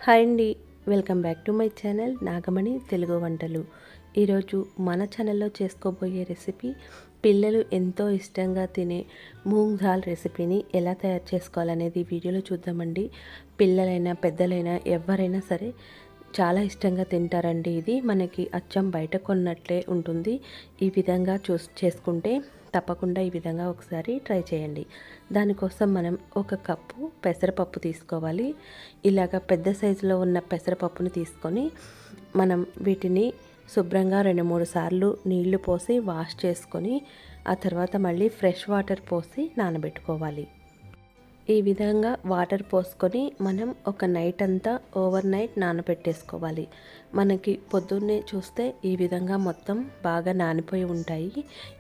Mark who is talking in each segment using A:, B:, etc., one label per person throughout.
A: Hi అండి, welcome back to my channel Nagamani Telugu వంటలు. ఈరోజు మన ఛానల్లో చేసుకోబోయే రెసిపీ పిల్లలు ఎంతో ఇష్టంగా తినే మూంగ్ దాల్ రెసిపీని ఎలా తయారు చేసుకోవాలనేది వీడియోలో చూద్దామండి. పిల్లలైనా పెద్దలైనా ఎవరైనా సరే చాలా ఇష్టంగా తింటారండి. ఇది మనకి అచ్చం బయట కొన్నట్లే ఉంటుంది. ఈ విధంగా చేసుకుంటే తప్పకుండా ఈ విధంగా ఒకసారి ట్రై చేయండి. దానికోసం మనం ఒక కప్పు పెసరపప్పు తీసుకోవాలి. ఇలాగ పెద్ద సైజులో ఉన్న పెసరపప్పుని తీసుకొని మనం వీటిని శుభ్రంగా 2-3 సార్లు నీళ్లు పోసి వాష్ చేసుకొని ఆ తర్వాత మళ్ళీ ఫ్రెష్ వాటర్ పోసి నానబెట్టుకోవాలి. ఈ విధంగా వాటర్ పోసుకొని మనం ఒక నైట్ అంతా ఓవర్ నైట్ నానబెట్టేసుకోవాలి. మనకి పొద్దున్నే చూస్తే ఈ విధంగా మొత్తం బాగా నానిపోయి ఉంటాయి.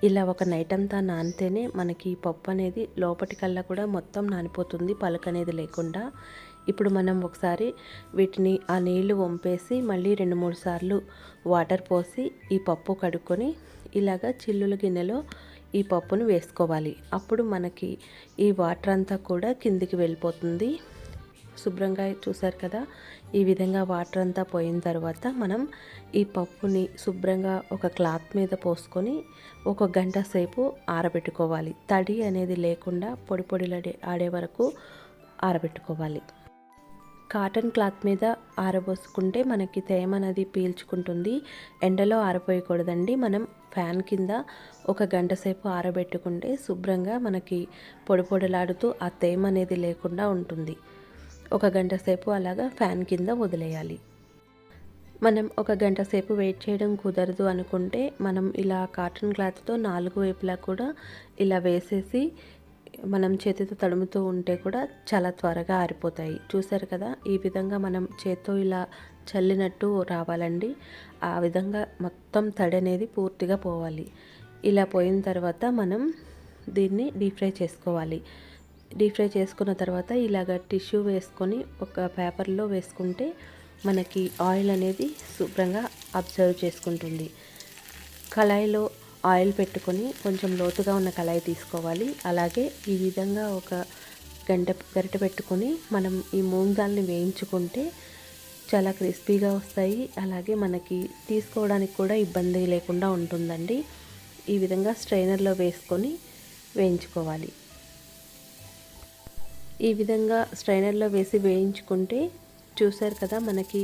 A: ఇలా ఒక నైట్ అంతా నానితేనే మనకి పప్పు అనేది లోపటికల్లా కూడా మొత్తం నానిపోతుంది, పలుకు అనేది లేకుండా. ఇప్పుడు మనం ఒకసారి వీటిని ఆ నీళ్లు వంపేసి మళ్ళీ 2-3 సార్లు వాటర్ పోసి ఈ పప్పు కడుక్కొని ఇలాగా చిల్లుల గిన్నెలో ఈ పప్పును వేసుకోవాలి. అప్పుడు మనకి ఈ వాటర్ అంతా కూడా కిందికి వెళ్ళిపోతుంది. శుభ్రంగా చూసారు కదా, ఈ విధంగా వాటర్ అంతా పోయిన తర్వాత మనం ఈ పప్పుని శుభ్రంగా ఒక క్లాత్ మీద పోసుకొని 1 గంట సేపు ఆరబెట్టుకోవాలి. తడి అనేది లేకుండా పొడి పొడిలాడే ఆడే వరకు ఆరబెట్టుకోవాలి. కాటన్ క్లాత్ మీద ఆరబోసుకుంటే మనకి తేమ అనేది పీల్చుకుంటుంది. ఎండలో ఆరబోయకూడదండి. మనం ఫ్యాన్ కింద 1 గంట సేపు ఆరబెట్టుకుంటే శుభ్రంగా మనకి పొడి పొడిలాడుతూ ఆ తేమ అనేది లేకుండా ఉంటుంది. 1 గంట సేపు అలాగా ఫ్యాన్ కింద వదిలేయాలి. మనం 1 గంట సేపు వెయిట్ చేయడం కుదరదు అనుకుంటే మనం ఇలా కాటన్ క్లాత్తో 4 వైపులా కూడా ఇలా వేసేసి మనం చేతితో తడుముతూ ఉంటే కూడా చాలా త్వరగా ఆరిపోతాయి. చూసారు కదా, ఈ విధంగా మనం చేత్తో ఇలా చల్లినట్టు రావాలండి. ఆ విధంగా మొత్తం తడి అనేది పూర్తిగా పోవాలి. ఇలా పోయిన తర్వాత మనం దీన్ని డీప్ ఫ్రై చేసుకోవాలి. డీప్ ఫ్రై చేసుకున్న తర్వాత ఇలాగ టిష్యూ వేసుకొని ఒక పేపర్లో వేసుకుంటే మనకి ఆయిల్ అనేది శుభ్రంగా అబ్జర్వ్ చేసుకుంటుంది. కళాయిలో ఆయిల్ పెట్టుకొని కొంచెం లోతుగా ఉన్న కళాయి తీసుకోవాలి. అలాగే ఈ విధంగా ఒక గరిటె పెట్టుకొని మనం ఈ మూంగ్ దాల్ని వేయించుకుంటే చాలా క్రిస్పీగా వస్తాయి. అలాగే మనకి తీసుకోవడానికి కూడా ఇబ్బంది లేకుండా ఉంటుందండి. ఈ విధంగా స్ట్రైనర్లో వేసుకొని వేయించుకోవాలి. ఈ విధంగా స్ట్రైనర్లో వేసి వేయించుకుంటే చూసారు కదా, మనకి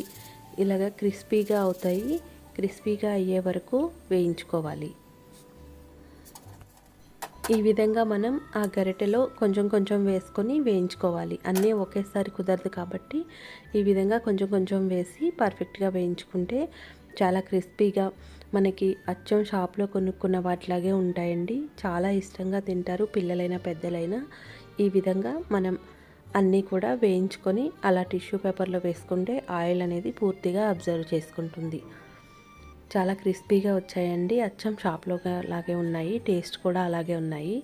A: ఇలాగ క్రిస్పీగా అవుతాయి. క్రిస్పీగా అయ్యే వరకు వేయించుకోవాలి. ఈ విధంగా మనం ఆ గరిటెలో కొంచెం కొంచెం వేసుకొని వేయించుకోవాలి. అన్నీ ఒకేసారి కుదరదు కాబట్టి ఈ విధంగా కొంచెం కొంచెం వేసి పర్ఫెక్ట్గా వేయించుకుంటే చాలా క్రిస్పీగా మనకి అచ్చం షాప్లో కొనుక్కున్న వాటిలాగే ఉంటాయండి. చాలా ఇష్టంగా తింటారు పిల్లలైనా పెద్దలైనా. ఈ విధంగా మనం అన్నీ కూడా వేయించుకొని అలా టిష్యూ పేపర్లో వేసుకుంటే ఆయిల్ అనేది పూర్తిగా అబ్జర్వ్ చేసుకుంటుంది. చాలా క్రిస్పీగా వచ్చాయండి. అచ్చం షాప్లో లాగే ఉన్నాయి. టేస్ట్ కూడా అలాగే ఉన్నాయి.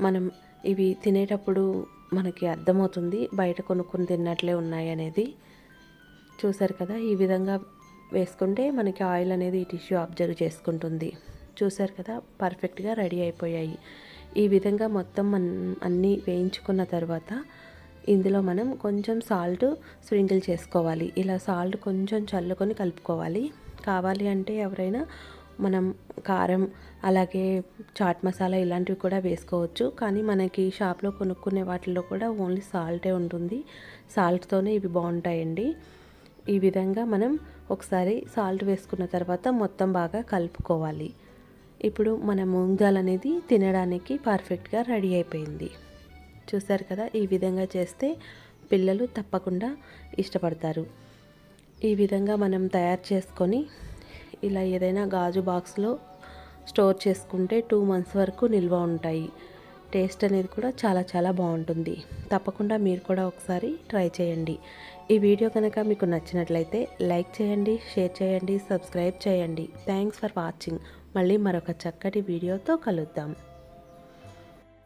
A: మనం ఇవి తినేటప్పుడు మనకి అర్థమవుతుంది బయట కొనుక్కుని తిన్నట్లే ఉన్నాయి అనేది. చూసారు కదా, ఈ విధంగా వేసుకుంటే మనకి ఆయిల్ అనేది ఈ టిష్యూ అబ్జర్వ్ చేసుకుంటుంది. చూసారు కదా, పర్ఫెక్ట్గా రెడీ అయిపోయాయి. ఈ విధంగా మొత్తం అన్నీ వేయించుకున్న తర్వాత ఇందులో మనం కొంచెం సాల్ట్ స్ప్రింకిల్ చేసుకోవాలి. ఇలా సాల్ట్ కొంచెం చల్లుకొని కలుపుకోవాలి. కావాలి అంటే ఎవరైనా మనం కారం అలాగే చాట్ మసాలా ఇలాంటివి కూడా వేసుకోవచ్చు. కానీ మనకి షాప్లో కొనుక్కునే వాటిల్లో కూడా ఓన్లీ సాల్టే ఉంటుంది. సాల్ట్తోనే ఇవి బాగుంటాయండి. ఈ విధంగా మనం ఒకసారి సాల్ట్ వేసుకున్న తర్వాత మొత్తం బాగా కలుపుకోవాలి. ఇప్పుడు మన మూంగ్ దాల్ అనేది తినడానికి పర్ఫెక్ట్గా రెడీ అయిపోయింది. చూసారు కదా, ఈ విధంగా చేస్తే పిల్లలు తప్పకుండా ఇష్టపడతారు. ఈ విధంగా మనం తయారు చేసుకొని ఇలా ఏదైనా గాజు బాక్స్లో స్టోర్ చేసుకుంటే 2 months వరకు నిల్వ ఉంటాయి. టేస్ట్ అనేది కూడా చాలా చాలా బాగుంటుంది. తప్పకుండా మీరు కూడా ఒకసారి ట్రై చేయండి. ఈ వీడియో కనుక మీకు నచ్చినట్లయితే లైక్ చేయండి, షేర్ చేయండి, సబ్స్క్రైబ్ చేయండి. Thanks for watching. మళ్ళీ మరొక చక్కటి వీడియోతో కలుద్దాం.